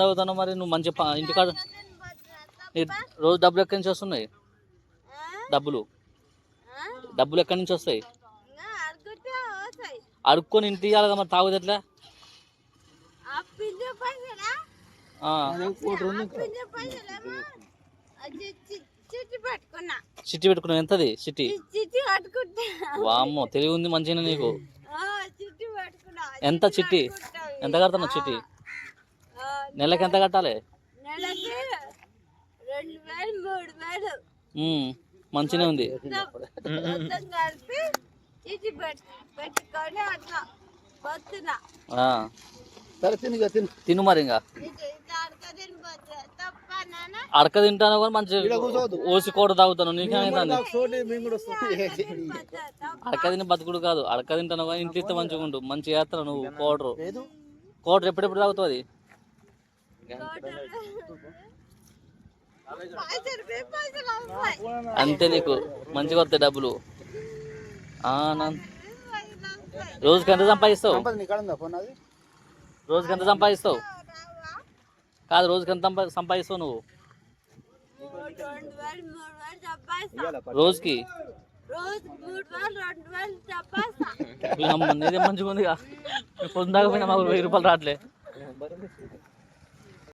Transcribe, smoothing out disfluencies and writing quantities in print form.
అవుతావు మరి నువ్వు మంచి ఇంటికాడ రోజు డబ్బులు ఎక్కడి నుంచి వస్తున్నాయి? డబ్బులు డబ్బులు ఎక్కడి నుంచి వస్తాయి? అడుక్కొని ఇంటి ఇవ్వాలి మరి తాగుదు ఎట్లా? చిట్టి పెట్టుకున్నావు? ఎంతది చిట్టి? వామ్మో తెలివి ఉంది మంచిగా నీకు. ఎంత చిట్టి? ఎంత కడతావు చిట్టి? నెలకి ఎంత కట్టాలి? మంచిగా ఉంది. తిను మరి ఇంకా అడక తింటాను కానీ మంచి ఓసి కూడ తాగుతాను. నీకేమైంది? అడక తిని బతుకుడు కాదు, అడక తింటాను కానీ ఇంట్లో ఇస్తే మంచిగా ఉండు. మంచిగా చేస్తాను నువ్వు. కోడరు ఎప్పుడెప్పుడు తాగుతావు? అది అంతే నీకు మంచిగా వస్తాయి డబ్బులు. రోజుకి ఎంత సంపాదిస్తావు? రోజుకి ఎంత సంపాదిస్తావు? కాదు రోజుకి ఎంత సంపాదిస్తావు నువ్వు రోజుకి? నీదే మంచిగా ఉంది. పొందాకపోయినా మాకు 1000 రూపాయలు రావట్లే.